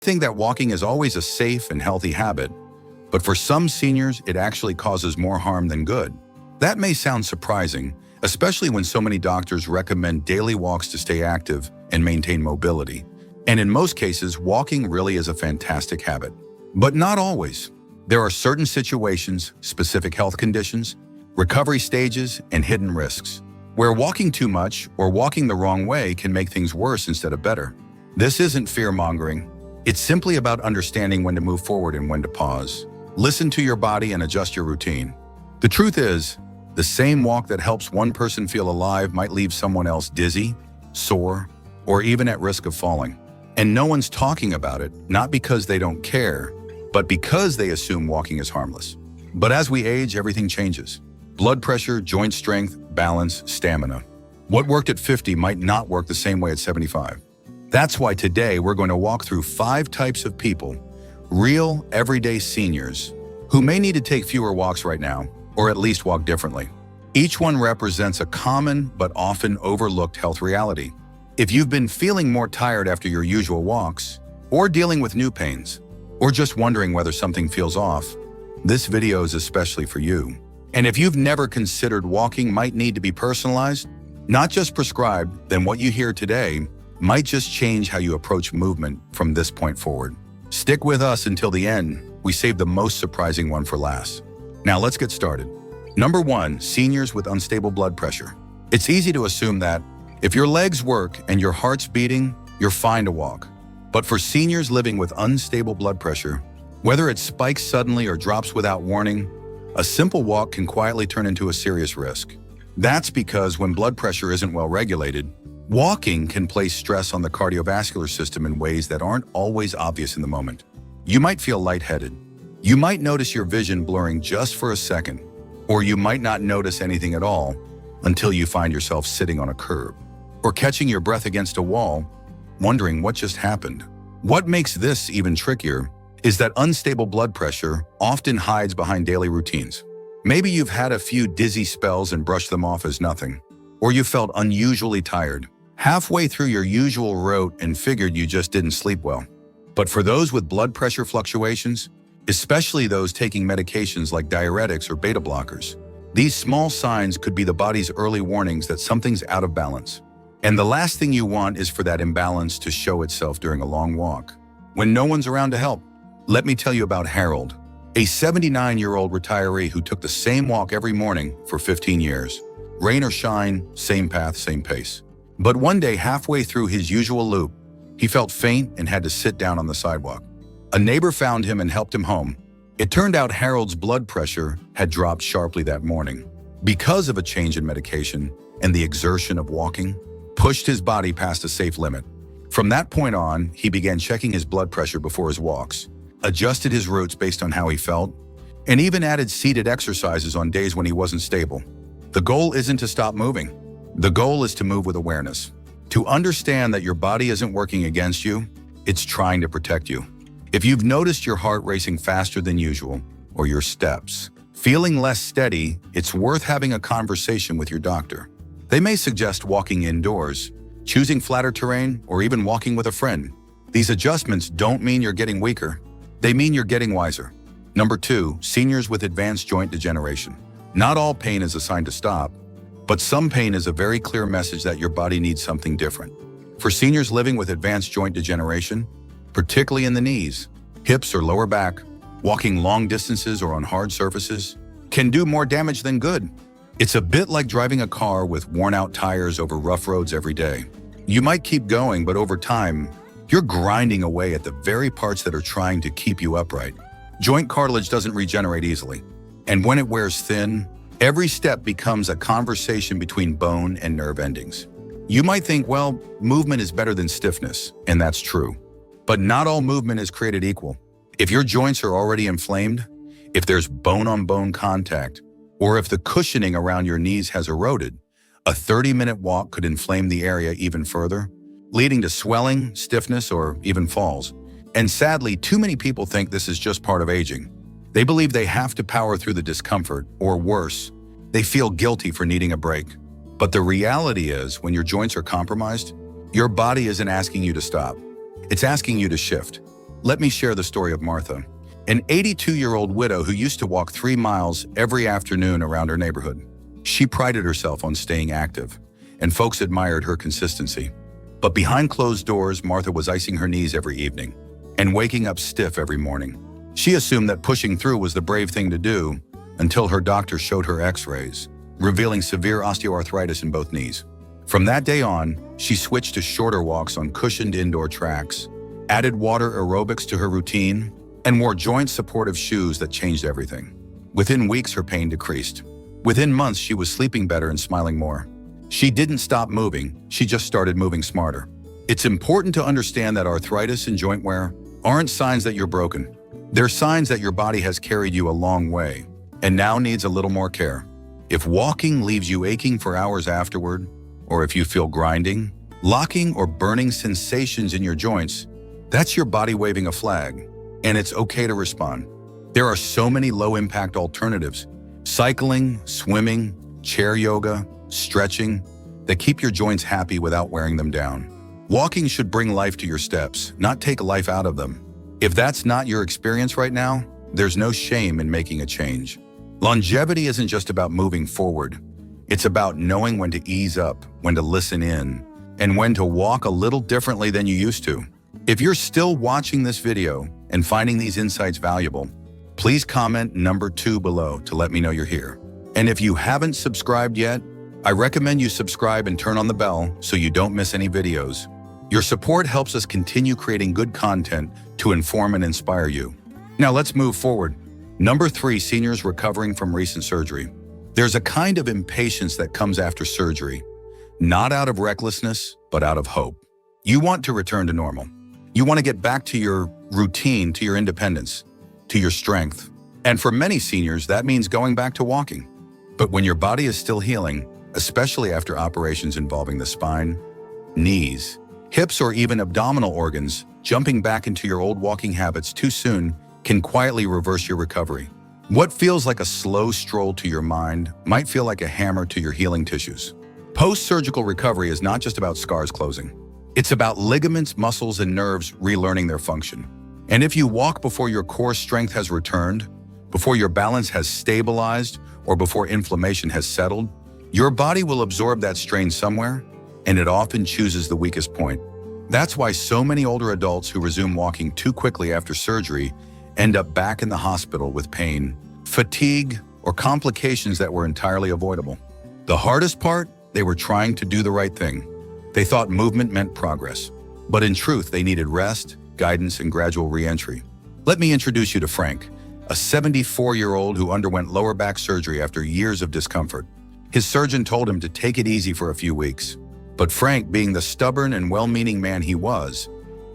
Think that walking is always a safe and healthy habit, but for some seniors, it actually causes more harm than good. That may sound surprising, especially when so many doctors recommend daily walks to stay active and maintain mobility. And in most cases, walking really is a fantastic habit. But not always. There are certain situations, specific health conditions, recovery stages, and hidden risks, where walking too much or walking the wrong way can make things worse instead of better. This isn't fear-mongering. It's simply about understanding when to move forward and when to pause. Listen to your body and adjust your routine. The truth is, the same walk that helps one person feel alive might leave someone else dizzy, sore, or even at risk of falling. And no one's talking about it, not because they don't care, but because they assume walking is harmless. But as we age, everything changes. Blood pressure, joint strength, balance, stamina. What worked at 50 might not work the same way at 75. That's why today we're going to walk through 5 types of people, real, everyday seniors, who may need to take fewer walks right now, or at least walk differently. Each one represents a common but often overlooked health reality. If you've been feeling more tired after your usual walks, or dealing with new pains, or just wondering whether something feels off, this video is especially for you. And if you've never considered walking might need to be personalized, not just prescribed, then what you hear today might just change how you approach movement from this point forward. Stick with us until the end. We saved the most surprising one for last. Now let's get started. Number 1, seniors with unstable blood pressure. It's easy to assume that if your legs work and your heart's beating, you're fine to walk. But for seniors living with unstable blood pressure, whether it spikes suddenly or drops without warning, a simple walk can quietly turn into a serious risk. That's because when blood pressure isn't well regulated, walking can place stress on the cardiovascular system in ways that aren't always obvious in the moment. You might feel lightheaded. You might notice your vision blurring just for a second, or you might not notice anything at all until you find yourself sitting on a curb, or catching your breath against a wall, wondering what just happened. What makes this even trickier is that unstable blood pressure often hides behind daily routines. Maybe you've had a few dizzy spells and brushed them off as nothing, or you felt unusually tired halfway through your usual route and figured you just didn't sleep well. But for those with blood pressure fluctuations, especially those taking medications like diuretics or beta blockers, these small signs could be the body's early warnings that something's out of balance. And the last thing you want is for that imbalance to show itself during a long walk, when no one's around to help. Let me tell you about Harold, a 79-year-old retiree who took the same walk every morning for 15 years. Rain or shine, same path, same pace. But one day, halfway through his usual loop, he felt faint and had to sit down on the sidewalk. A neighbor found him and helped him home. It turned out Harold's blood pressure had dropped sharply that morning because of a change in medication, and the exertion of walking pushed his body past a safe limit. From that point on, he began checking his blood pressure before his walks, adjusted his routes based on how he felt, and even added seated exercises on days when he wasn't stable. The goal isn't to stop moving. The goal is to move with awareness, to understand that your body isn't working against you, it's trying to protect you. If you've noticed your heart racing faster than usual, or your steps feeling less steady, it's worth having a conversation with your doctor. They may suggest walking indoors, choosing flatter terrain, or even walking with a friend. These adjustments don't mean you're getting weaker. They mean you're getting wiser. Number 2, seniors with advanced joint degeneration. Not all pain is a sign to stop, but some pain is a very clear message that your body needs something different. For seniors living with advanced joint degeneration, particularly in the knees, hips, or lower back, walking long distances or on hard surfaces can do more damage than good. It's a bit like driving a car with worn-out tires over rough roads every day. You might keep going, but over time, you're grinding away at the very parts that are trying to keep you upright. Joint cartilage doesn't regenerate easily, and when it wears thin, every step becomes a conversation between bone and nerve endings. You might think, well, movement is better than stiffness, and that's true. But not all movement is created equal. If your joints are already inflamed, if there's bone-on-bone contact, or if the cushioning around your knees has eroded, a 30-minute walk could inflame the area even further, leading to swelling, stiffness, or even falls. And sadly, too many people think this is just part of aging. They believe they have to power through the discomfort, or worse, they feel guilty for needing a break. But the reality is, when your joints are compromised, your body isn't asking you to stop. It's asking you to shift. Let me share the story of Martha, an 82-year-old widow who used to walk 3 miles every afternoon around her neighborhood. She prided herself on staying active, and folks admired her consistency. But behind closed doors, Martha was icing her knees every evening and waking up stiff every morning. She assumed that pushing through was the brave thing to do until her doctor showed her x-rays, revealing severe osteoarthritis in both knees. From that day on, she switched to shorter walks on cushioned indoor tracks, added water aerobics to her routine, and wore joint-supportive shoes that changed everything. Within weeks, her pain decreased. Within months, she was sleeping better and smiling more. She didn't stop moving, she just started moving smarter. It's important to understand that arthritis and joint wear aren't signs that you're broken. They're signs that your body has carried you a long way and now needs a little more care. If walking leaves you aching for hours afterward, or if you feel grinding, locking, or burning sensations in your joints, that's your body waving a flag, and it's okay to respond. There are so many low-impact alternatives: cycling, swimming, chair yoga, stretching, that keep your joints happy without wearing them down. Walking should bring life to your steps, not take life out of them. If that's not your experience right now, there's no shame in making a change. Longevity isn't just about moving forward. It's about knowing when to ease up, when to listen in, and when to walk a little differently than you used to. If you're still watching this video and finding these insights valuable, please comment number 2 below to let me know you're here. And if you haven't subscribed yet, I recommend you subscribe and turn on the bell so you don't miss any videos. Your support helps us continue creating good content to inform and inspire you. Now let's move forward. Number 3, seniors recovering from recent surgery. There's a kind of impatience that comes after surgery, not out of recklessness, but out of hope. You want to return to normal. You want to get back to your routine, to your independence, to your strength. And for many seniors, that means going back to walking. But when your body is still healing, especially after operations involving the spine, knees, hips, or even abdominal organs, jumping back into your old walking habits too soon can quietly reverse your recovery. What feels like a slow stroll to your mind might feel like a hammer to your healing tissues. Post-surgical recovery is not just about scars closing. It's about ligaments, muscles, and nerves relearning their function. And if you walk before your core strength has returned, before your balance has stabilized, or before inflammation has settled, your body will absorb that strain somewhere, and it often chooses the weakest point. That's why so many older adults who resume walking too quickly after surgery end up back in the hospital with pain, fatigue, or complications that were entirely avoidable. The hardest part? They were trying to do the right thing. They thought movement meant progress, but in truth, they needed rest, guidance, and gradual re-entry. Let me introduce you to Frank, a 74-year-old who underwent lower back surgery after years of discomfort. His surgeon told him to take it easy for a few weeks, but Frank, being the stubborn and well-meaning man he was,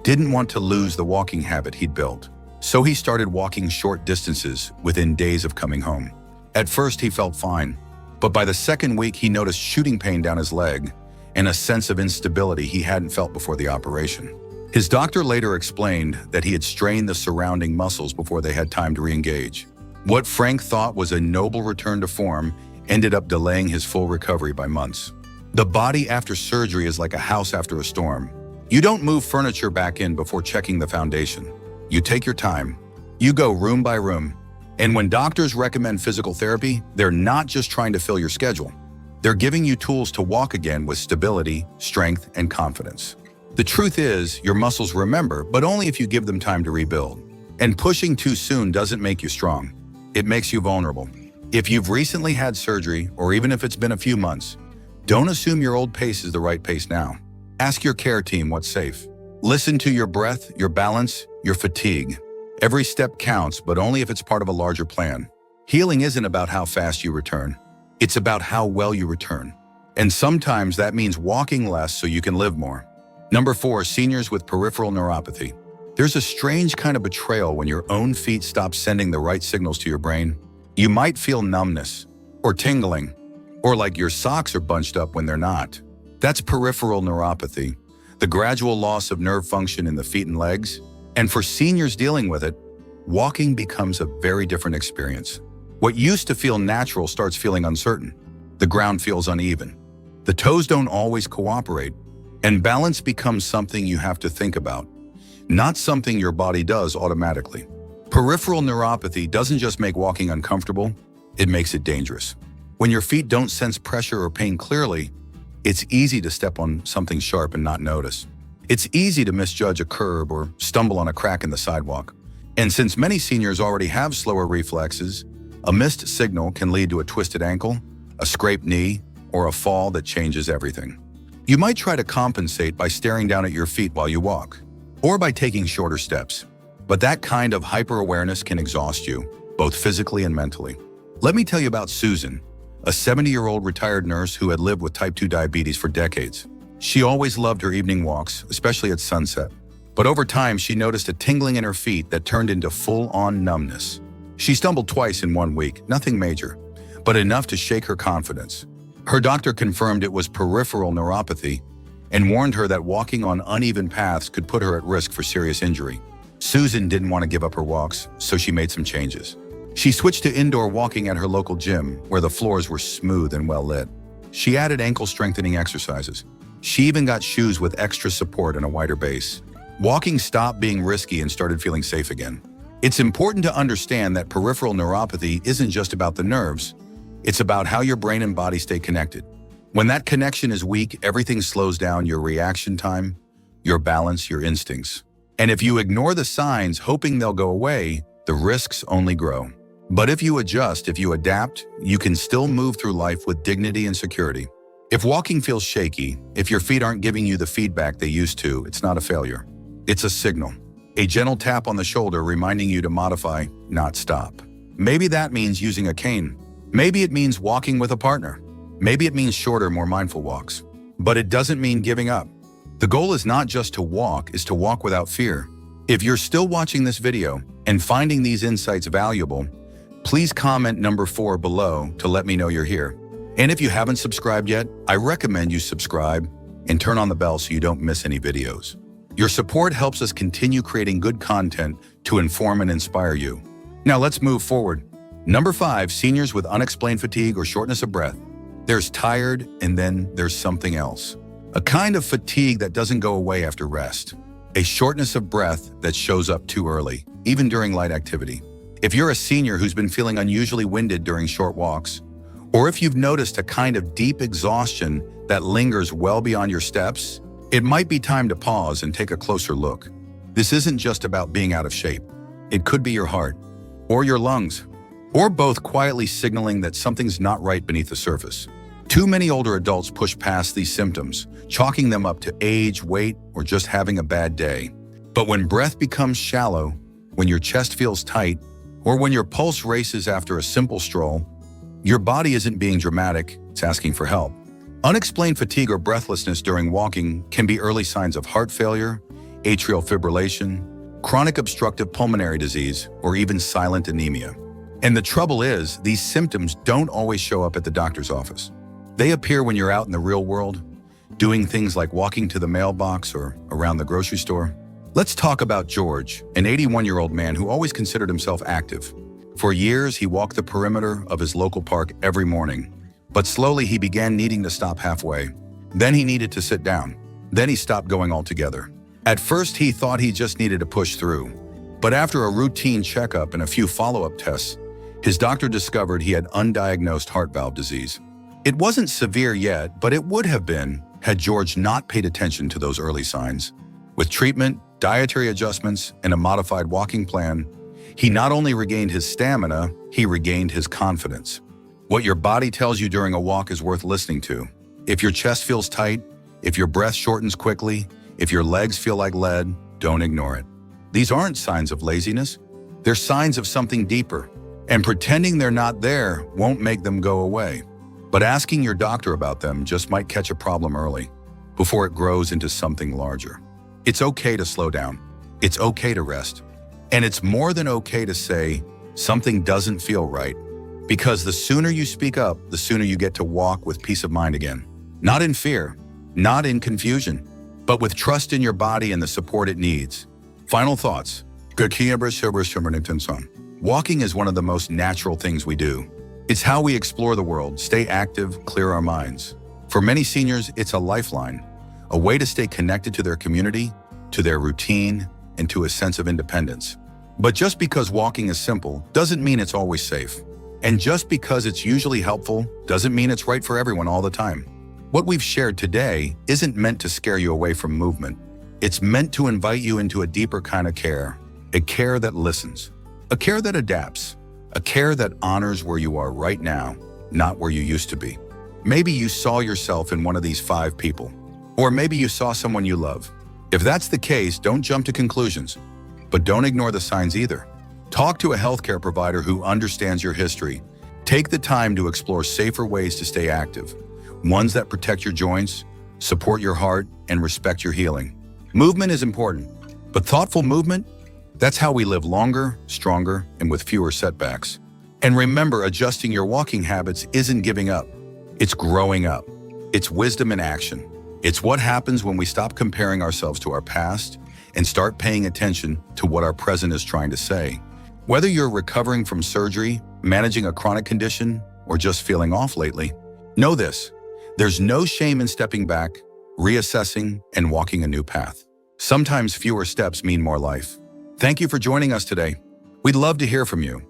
didn't want to lose the walking habit he'd built. So he started walking short distances within days of coming home. At first, he felt fine, but by the second week, he noticed shooting pain down his leg and a sense of instability he hadn't felt before the operation. His doctor later explained that he had strained the surrounding muscles before they had time to re-engage. What Frank thought was a noble return to form ended up delaying his full recovery by months. The body after surgery is like a house after a storm. You don't move furniture back in before checking the foundation. You take your time. You go room by room. And when doctors recommend physical therapy, they're not just trying to fill your schedule. They're giving you tools to walk again with stability, strength, and confidence. The truth is, your muscles remember, but only if you give them time to rebuild. And pushing too soon doesn't make you strong. It makes you vulnerable. If you've recently had surgery, or even if it's been a few months, don't assume your old pace is the right pace now. Ask your care team what's safe. Listen to your breath, your balance, your fatigue. Every step counts, but only if it's part of a larger plan. Healing isn't about how fast you return. It's about how well you return. And sometimes that means walking less so you can live more. Number 4, seniors with peripheral neuropathy. There's a strange kind of betrayal when your own feet stop sending the right signals to your brain. You might feel numbness, or tingling, or like your socks are bunched up when they're not. That's peripheral neuropathy, the gradual loss of nerve function in the feet and legs. And for seniors dealing with it, walking becomes a very different experience. What used to feel natural starts feeling uncertain. The ground feels uneven. The toes don't always cooperate, and balance becomes something you have to think about. not something your body does automatically. Peripheral neuropathy doesn't just make walking uncomfortable, it makes it dangerous. When your feet don't sense pressure or pain clearly, it's easy to step on something sharp and not notice. It's easy to misjudge a curb or stumble on a crack in the sidewalk. And since many seniors already have slower reflexes, a missed signal can lead to a twisted ankle, a scraped knee, or a fall that changes everything. You might try to compensate by staring down at your feet while you walk, or by taking shorter steps. But that kind of hyper-awareness can exhaust you, both physically and mentally. Let me tell you about Susan, a 70-year-old retired nurse who had lived with type 2 diabetes for decades. She always loved her evening walks, especially at sunset. But over time, she noticed a tingling in her feet that turned into full-on numbness. She stumbled twice in 1 week, nothing major, but enough to shake her confidence. Her doctor confirmed it was peripheral neuropathy and warned her that walking on uneven paths could put her at risk for serious injury. Susan didn't want to give up her walks, so she made some changes. She switched to indoor walking at her local gym, where the floors were smooth and well lit. She added ankle-strengthening exercises. She even got shoes with extra support and a wider base. Walking stopped being risky and started feeling safe again. It's important to understand that peripheral neuropathy isn't just about the nerves. It's about how your brain and body stay connected. When that connection is weak, everything slows down: your reaction time, your balance, your instincts. And if you ignore the signs, hoping they'll go away, the risks only grow. But if you adjust, if you adapt, you can still move through life with dignity and security. If walking feels shaky, if your feet aren't giving you the feedback they used to, it's not a failure. It's a signal. A gentle tap on the shoulder reminding you to modify, not stop. Maybe that means using a cane. Maybe it means walking with a partner. Maybe it means shorter, more mindful walks. But it doesn't mean giving up. The goal is not just to walk, it's to walk without fear. If you're still watching this video and finding these insights valuable, please comment number 4 below to let me know you're here. And if you haven't subscribed yet, I recommend you subscribe and turn on the bell so you don't miss any videos. Your support helps us continue creating good content to inform and inspire you. Now let's move forward. Number 5, seniors with unexplained fatigue or shortness of breath. There's tired, and then there's something else. A kind of fatigue that doesn't go away after rest. A shortness of breath that shows up too early, even during light activity. If you're a senior who's been feeling unusually winded during short walks, or if you've noticed a kind of deep exhaustion that lingers well beyond your steps, it might be time to pause and take a closer look. This isn't just about being out of shape. It could be your heart, or your lungs, or both quietly signaling that something's not right beneath the surface. Too many older adults push past these symptoms, chalking them up to age, weight, or just having a bad day. But when breath becomes shallow, when your chest feels tight, or when your pulse races after a simple stroll, your body isn't being dramatic, it's asking for help. Unexplained fatigue or breathlessness during walking can be early signs of heart failure, atrial fibrillation, chronic obstructive pulmonary disease, or even silent anemia. And the trouble is, these symptoms don't always show up at the doctor's office. They appear when you're out in the real world, doing things like walking to the mailbox or around the grocery store. Let's talk about George, an 81-year-old man who always considered himself active. For years, he walked the perimeter of his local park every morning. But slowly, he began needing to stop halfway. Then he needed to sit down. Then he stopped going altogether. At first, he thought he just needed to push through. But after a routine checkup and a few follow-up tests, his doctor discovered he had undiagnosed heart valve disease. It wasn't severe yet, but it would have been had George not paid attention to those early signs. With treatment, dietary adjustments, and a modified walking plan, he not only regained his stamina, he regained his confidence. What your body tells you during a walk is worth listening to. If your chest feels tight, if your breath shortens quickly, if your legs feel like lead, don't ignore it. These aren't signs of laziness. They're signs of something deeper. And pretending they're not there won't make them go away. But asking your doctor about them just might catch a problem early, before it grows into something larger. It's okay to slow down. It's okay to rest. And it's more than okay to say, something doesn't feel right. Because the sooner you speak up, the sooner you get to walk with peace of mind again. Not in fear, not in confusion, but with trust in your body and the support it needs. Final thoughts. Walking is one of the most natural things we do. It's how we explore the world, stay active, clear our minds. For many seniors, it's a lifeline, a way to stay connected to their community, to their routine, and to a sense of independence. But just because walking is simple doesn't mean it's always safe. And just because it's usually helpful doesn't mean it's right for everyone all the time. What we've shared today isn't meant to scare you away from movement. It's meant to invite you into a deeper kind of care, a care that listens, a care that adapts, a care that honors where you are right now, not where you used to be. Maybe you saw yourself in one of these 5 people, or maybe you saw someone you love. If that's the case, don't jump to conclusions, but don't ignore the signs either. Talk to a healthcare provider who understands your history. Take the time to explore safer ways to stay active, ones that protect your joints, support your heart, and respect your healing. Movement is important, but thoughtful movement, that's how we live longer, stronger, and with fewer setbacks. And remember, adjusting your walking habits isn't giving up. It's growing up. It's wisdom in action. It's what happens when we stop comparing ourselves to our past and start paying attention to what our present is trying to say. Whether you're recovering from surgery, managing a chronic condition, or just feeling off lately, know this: there's no shame in stepping back, reassessing, and walking a new path. Sometimes fewer steps mean more life. Thank you for joining us today. We'd love to hear from you.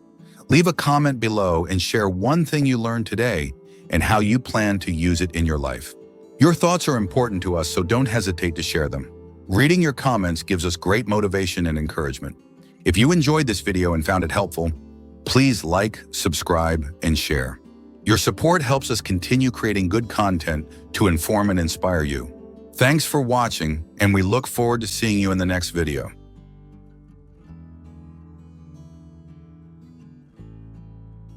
Leave a comment below and share one thing you learned today and how you plan to use it in your life. Your thoughts are important to us, so don't hesitate to share them. Reading your comments gives us great motivation and encouragement. If you enjoyed this video and found it helpful, please like, subscribe, and share. Your support helps us continue creating good content to inform and inspire you. Thanks for watching, and we look forward to seeing you in the next video.